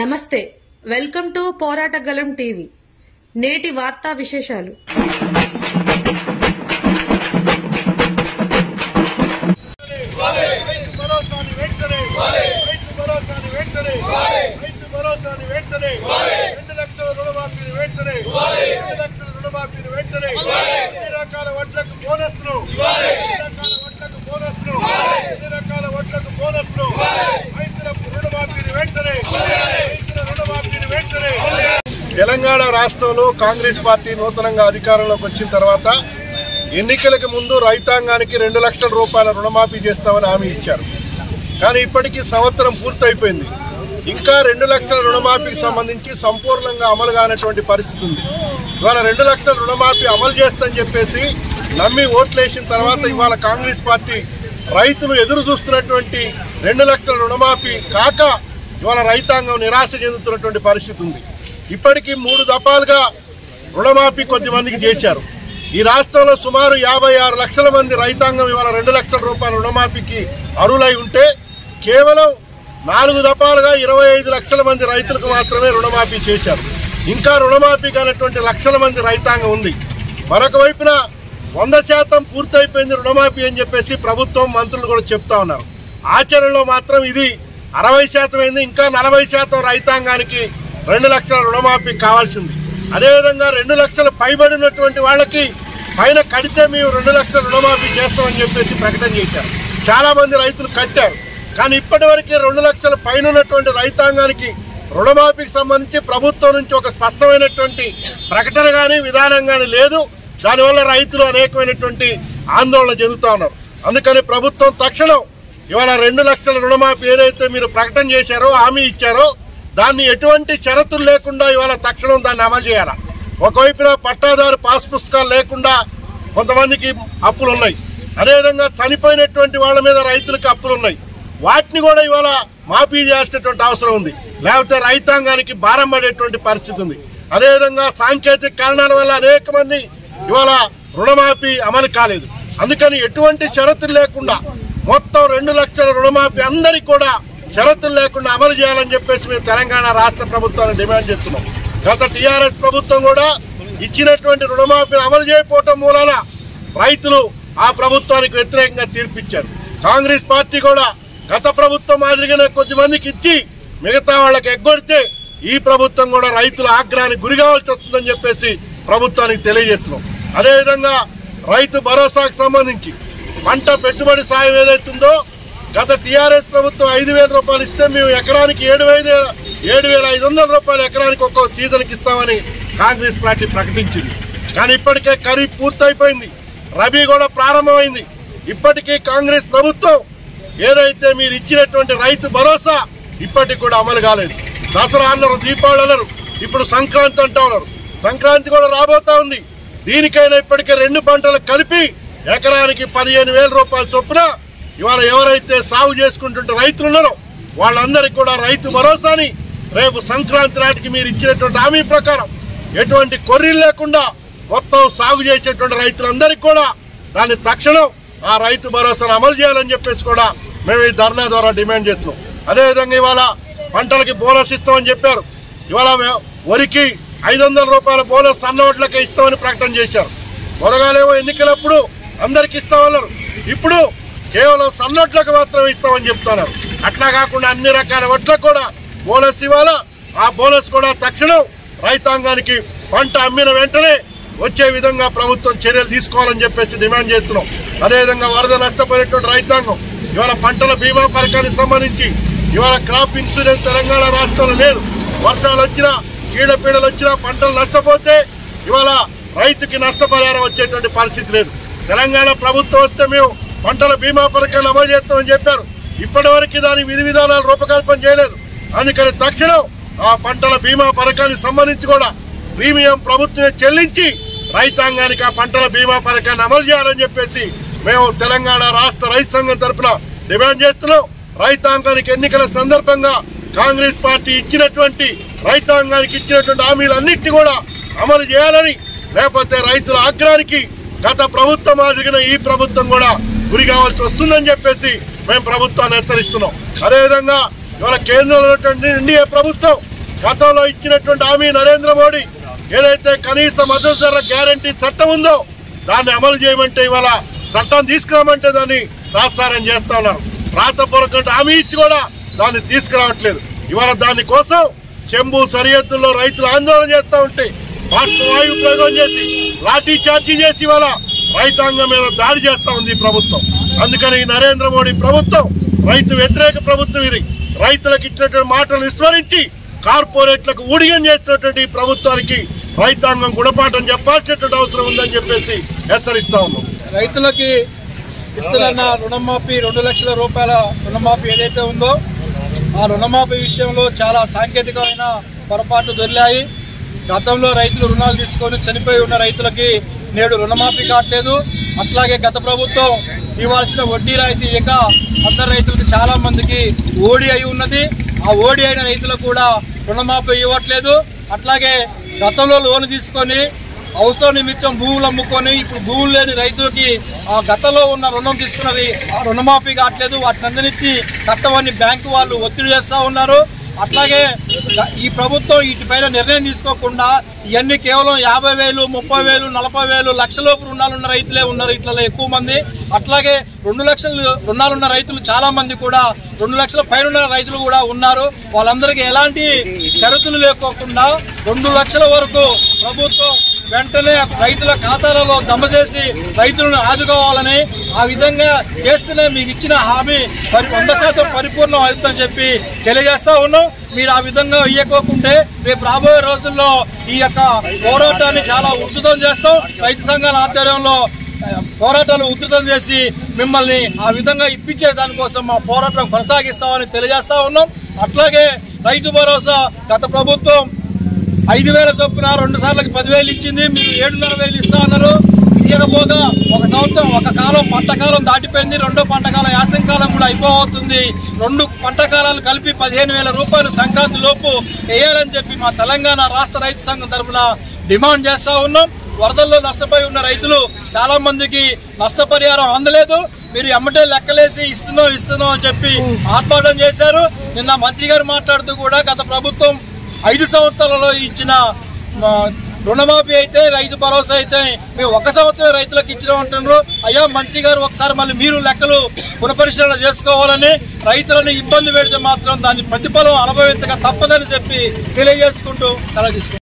నమస్తే welcome to పోరాటగలం TV నేటి వార్తా విశేషాలు తెలంగాణ రాష్ట్రంలో కాంగ్రెస్ పార్టీ నూతనంగా అధికారంలోకి వచ్చిన తర్వాత ఎన్నికలకు ముందు రైతాంగానికి 2 లక్షల రూపాయల రుణమాఫీ చేస్తామని హామీ ఇచ్చారు. కానీ ఇప్పటికీ సంవత్సరం పూర్తయిపోయింది. ఇంకా 2 లక్షల రుణమాఫీకి సంబంధించి సంపూర్ణంగా అమలు కానటువంటి పరిస్థితి ఉంది. ఇవాళ 2 లక్షల రుణమాఫీ అమలు చేస్తామని చెప్పేసి నమ్మి ఓట్లేసిన తర్వాత ఇవాళ కాంగ్రెస్ పార్టీ రైతులు ఎదురు చూస్తున్నటువంటి 2 లక్షల రుణమాఫీ కాక ఇవాళ రైతాంగం నిరాశ చెందుతున్నటువంటి పరిస్థితి ఉంది. ఇప్పటికీ 3 దఫాలుగా రుణమాఫీ కొద్దిమందికి చేశారు. ఈ రాష్ట్రంలో సుమారు 56 లక్షల మంది రైతాంగం ఇవాళ 2 లక్షల రూపాయల రుణమాఫీకి అర్హులై ఉంటే కేవలం 4 దఫాలుగా 25 లక్షల మంది రైతులకు మాత్రమే రుణమాఫీ చేశారు. ఇంకా రుణమాఫీ కానటువంటి లక్షల మంది రైతాంగం ఉంది. మరొక వైపున 100% పూర్తయిపోయింది రుణమాఫీ అని చెప్పేసి ప్రభుత్వం మంత్రులు కూడా చెప్తా ఉన్నారు. ఆచరణలో మాత్రం ఇది 60% అయింది. ఇంకా 40% రైతాంగానికి 2 లక్షల రుణమాఫీ కావాల్సింది. అదేవిధంగా 2 లక్షల పైబడినటువంటి వాళ్ళకి పైన కడితే మేము 2 లక్షల రుణమాఫీ చేస్తామని చెప్పేసి ప్రకటన చేశారు. చాలా మంది రైతులు కట్టారు. కానీ ఇప్పటి వరకే 2 లక్షల పైన ఉన్నటువంటి రైతాంగానికి రుణమాఫీకి సంబంధించి ప్రభుత్వం నుంచి ఒక స్పష్టమైనటువంటి ప్రకటన కానీ విధానం కానీ లేదు. దానివల్ల రైతులు అనేకమైనటువంటి ఆందోళన చెందుతా ఉన్నారు. అందుకని ప్రభుత్వం తక్షణం ఇవాళ 2 లక్షల రుణమాఫీ ఏదైతే మీరు ప్రకటన చేశారో హామీ ఇచ్చారో దాన్ని ఎటువంటి షరతులు లేకుండా ఇవాళ తక్షణం దాన్ని అమలు చేయాలి. ఒకవైపున పట్టాదారు పాస్ పుస్తకాలు లేకుండా కొంతమందికి అప్పులు ఉన్నాయి. అదేవిధంగా చనిపోయినటువంటి వాళ్ళ మీద రైతులకు అప్పులు ఉన్నాయి. వాటిని కూడా ఇవాళ మాఫీ చేసేటువంటి అవసరం ఉంది. లేకపోతే రైతాంగానికి భారం పడేటువంటి పరిస్థితి ఉంది. అదేవిధంగా సాంకేతిక కారణాల వల్ల అనేక మంది ఇవాళ రుణమాఫీ అమలు కాలేదు. అందుకని ఎటువంటి షరతులు లేకుండా మొత్తం 2 లక్షల రుణమాఫీ అందరికీ కూడా షరతులు లేకుండా అమలు చేయాలని చెప్పేసి మేము తెలంగాణ రాష్ట్ర ప్రభుత్వాన్ని డిమాండ్ చేస్తున్నాం. గత టీఆర్ఎస్ ప్రభుత్వం కూడా ఇచ్చినటువంటి రుణమాఫీని అమలు చేయకపోవటం మూలాన రైతులు ఆ ప్రభుత్వానికి వ్యతిరేకంగా తీర్పిచ్చారు. కాంగ్రెస్ పార్టీ కూడా గత ప్రభుత్వం మాదిరిగానే కొద్దిమందికి ఇచ్చి మిగతా వాళ్ళకి ఎగ్గొడితే ఈ ప్రభుత్వం కూడా రైతుల ఆగ్రహానికి గురి కావాల్సి వస్తుందని చెప్పేసి ప్రభుత్వానికి తెలియజేస్తున్నాం. అదేవిధంగా రైతు భరోసాకు సంబంధించి పంట పెట్టుబడి సాయం ఏదైతుందో గత టీఆర్ఎస్ ప్రభుత్వం 5,000 రూపాయలు ఇస్తే మేము ఎకరానికి 7,500 రూపాయలు ఎకరానికి ఒక్కో సీజన్కి ఇస్తామని కాంగ్రెస్ పార్టీ ప్రకటించింది. కానీ ఇప్పటికే ఖరీఫ్ పూర్తయిపోయింది, రబీ కూడా ప్రారంభమైంది. ఇప్పటికీ కాంగ్రెస్ ప్రభుత్వం ఏదైతే మీరు ఇచ్చినటువంటి రైతు భరోసా ఇప్పటికి కూడా అమలు కాలేదు. దసరా అన్నారు, దీపావళి అన్నారు, ఇప్పుడు సంక్రాంతి అంటా ఉన్నారు. సంక్రాంతి కూడా రాబోతా ఉంది. దీనికైనా ఇప్పటికే 2 పంటలు కలిపి ఎకరానికి 15,000 రూపాయల చొప్పున ఇవాళ ఎవరైతే సాగు చేసుకుంటుంటే రైతులు ఉన్నారో వాళ్ళందరికీ కూడా రైతు భరోసాని రేపు సంక్రాంతి నాటికి మీరు ఇచ్చినటువంటి హామీ ప్రకారం ఎటువంటి కొర్రీలు లేకుండా మొత్తం సాగు చేసేటువంటి రైతులందరికీ కూడా దాన్ని తక్షణం ఆ రైతు భరోసాను అమలు చేయాలని చెప్పేసి కూడా మేము ఈ ధర్నా ద్వారా డిమాండ్ చేస్తున్నాం. అదేవిధంగా ఇవాళ పంటలకి బోనస్ ఇస్తామని చెప్పారు. ఇవాళ వరికి 500 రూపాయల బోనస్ సన్నోట్లకే ఇస్తామని ప్రకటన చేశారు. మొదగాలేమో ఎన్నికలప్పుడు అందరికి ఇస్తామన్నారు. ఇప్పుడు కేవలం సన్నోట్లకు మాత్రం ఇస్తామని చెప్తున్నారు. అట్లా కాకుండా అన్ని రకాల వడ్లకు కూడా బోనస్ ఇవ్వాలా. ఆ బోనస్ కూడా తక్షణం రైతాంగానికి పంట అమ్మిన వెంటనే వచ్చే విధంగా ప్రభుత్వం చర్యలు తీసుకోవాలని చెప్పేసి డిమాండ్ చేస్తున్నాం. అదేవిధంగా వరద నష్టపోయినటువంటి రైతాంగం ఇవాళ పంటల బీమా పథకానికి సంబంధించి ఇవాళ క్రాప్ ఇన్సూరెన్స్ తెలంగాణ రాష్ట్రంలో లేదు. వర్షాలు వచ్చినా చీడపీడలు వచ్చినా పంటలు నష్టపోతే ఇవాళ రైతుకి నష్టపరిహారం వచ్చేటువంటి పరిస్థితి లేదు. తెలంగాణ ప్రభుత్వం వస్తే మేము పంటల బీమా పథకాన్ని అమలు చేస్తామని చెప్పారు. ఇప్పటి వరకు దాని విధి విధానాలు రూపకల్పన చేయలేదు. అందుకని తక్షణం ఆ పంటల బీమా పథకానికి సంబంధించి కూడా ప్రీమియం ప్రభుత్వమే చెల్లించి రైతాంగానికి ఆ పంటల బీమా పథకాన్ని అమలు చేయాలని చెప్పేసి మేము తెలంగాణ రాష్ట్ర రైతు సంఘం తరఫున డిమాండ్ చేస్తున్నాం. రైతాంగానికి ఎన్నికల సందర్భంగా కాంగ్రెస్ పార్టీ ఇచ్చినటువంటి రైతాంగానికి ఇచ్చినటువంటి హామీలన్నింటినీ కూడా అమలు చేయాలని, లేకపోతే రైతుల ఆగ్రహానికి గత ప్రభుత్వం మాదిరిగిన ఈ ప్రభుత్వం కూడా గురి కావాల్సి వస్తుందని చెప్పేసి మేము ప్రభుత్వాన్ని హెచ్చరిస్తున్నాం. అదేవిధంగా ఇవాళ కేంద్రంలో ఉన్నటువంటి ఎన్డీఏ ప్రభుత్వం గతంలో ఇచ్చినటువంటి హామీ నరేంద్ర మోడీ ఏదైతే కనీస మద్దతు ధర గ్యారంటీ చట్టం ఉందో దాన్ని అమలు చేయమంటే ఇవాళ చట్టం తీసుకురామంటే దాన్ని రాస్తారని చేస్తా ఉన్నారు. రాతపూర్వకంగా హామీ ఇచ్చి కూడా దాన్ని తీసుకురావట్లేదు. ఇవాళ దానికోసం శంభు సరిహద్దుల్లో రైతులు ఆందోళన చేస్తూ ఉంటే వాయు ప్రయోగం చేసి లాఠీ చార్జీ చేసి ఇవాళ రైతాంగం మీద దాడి చేస్తా ఉంది ప్రభుత్వం. అందుకని నరేంద్ర మోడీ ప్రభుత్వం రైతు వ్యతిరేక ప్రభుత్వం. ఇది రైతులకు ఇచ్చినటువంటి మాటలు విస్మరించి కార్పొరేట్లకు ఊడిగం చేసినటువంటి ప్రభుత్వానికి రైతాంగం గుణపాఠం చెప్పాల్సినటువంటి అవసరం ఉందని చెప్పేసి హెచ్చరిస్తా ఉన్నాం. రైతులకి ఇస్తున్న రుణమాఫీ 2 లక్షల రూపాయల రుణమాఫీ ఏదైతే ఉందో ఆ రుణమాఫీ విషయంలో చాలా సాంకేతికమైన పొరపాట్లు దొరికాయి. గతంలో రైతులు రుణాలు తీసుకొని చనిపోయి ఉన్న రైతులకి నేడు రుణమాఫీ కావట్లేదు. అట్లాగే గత ప్రభుత్వం ఇవ్వాల్సిన వడ్డీ రాయితీ ఇక అందరు రైతులకు చాలా మందికి ఓడి అయి ఉన్నది. ఆ ఓడి అయిన రైతులకు కూడా రుణమాఫీ ఇవ్వట్లేదు. అట్లాగే గతంలో లోన్ తీసుకొని అవసరం నిమిత్తం భూములు అమ్ముకొని ఇప్పుడు భూములు లేని రైతులకి ఆ గతంలో ఉన్న రుణం తీసుకున్నది ఆ రుణమాఫీ కావట్లేదు. వాటినందరినీ కట్టవని బ్యాంకు వాళ్ళు ఒత్తిడి చేస్తూ ఉన్నారు. అట్లాగే ఈ ప్రభుత్వం వీటిపైన నిర్ణయం తీసుకోకుండా ఇవన్నీ కేవలం 50,000, 30,000, 40,000 లక్షలోపు రుణాలున్న రైతులే ఉన్నారు. ఇట్లా ఎక్కువ మంది. అట్లాగే 2 లక్షలు రుణాలున్న రైతులు చాలా మంది కూడా 2 లక్షల పైన రైతులు కూడా ఉన్నారు. వాళ్ళందరికీ ఎలాంటి షరతులు లేకోకుండా 2 లక్షల వరకు ప్రభుత్వం వెంటనే రైతుల ఖాతాలలో జమ చేసి రైతులను ఆదుకోవాలని ఆ విధంగా చేస్తేనే మీకు ఇచ్చిన హామీ 100% పరిపూర్ణం అవుతుందని చెప్పి తెలియజేస్తా ఉన్నాం. మీరు ఆ విధంగా ఇయ్యకోకుంటే రేపు రాబోయే రోజుల్లో ఈ యొక్క పోరాటాన్ని చాలా ఉధృతం చేస్తాం. రైతు సంఘాల ఆధ్వర్యంలో పోరాటాలు ఉధృతం చేసి మిమ్మల్ని ఆ విధంగా ఇప్పించే దానికోసం మా పోరాటం కొనసాగిస్తామని తెలియజేస్తా ఉన్నాం. అట్లాగే రైతు భరోసా గత ప్రభుత్వం 5,000 చొప్పున 2 సార్లకి 10,000 ఇచ్చింది. మీరు 7,500 ఇస్తా అన్నారు. ఇవ్వకపోగా ఒక సంవత్సరం ఒక కాలం పంటకాలం దాటిపోయింది. రెండో పంటకాలం యాసంకాలం కూడా అయిపోతుంది. 2 పంటకాలాలు కలిపి 15,000 రూపాయలు సంక్రాంతి లోపు వేయాలని చెప్పి మా తెలంగాణ రాష్ట్ర రైతు సంఘం తరఫున డిమాండ్ చేస్తా ఉన్నాం. వరదల్లో నష్టపోయి ఉన్న రైతులు చాలా మందికి నష్టపరిహారం అందలేదు. మీరు ఎమ్మటే లెక్కలేసి ఇస్తున్నాం అని చెప్పి ఆర్భాటం చేశారు. నిన్న మంత్రి గారు మాట్లాడుతూ కూడా గత ప్రభుత్వం 5 సంవత్సరాలలో ఇచ్చిన రుణమాఫీ అయితే రైతు భరోసా అయితే మేము 1 సంవత్సరం రైతులకు ఇచ్చినాం అంటున్నారు. అయ్యా మంత్రి గారు ఒకసారి మళ్ళీ మీరు లెక్కలు పునఃపరిశీలన చేసుకోవాలని, రైతులను ఇబ్బంది పెడితే మాత్రం దాని ప్రతిఫలం అనుభవించక తప్పదని చెప్పి తెలియజేసుకుంటూ సెలవు తీసుకుంటాం.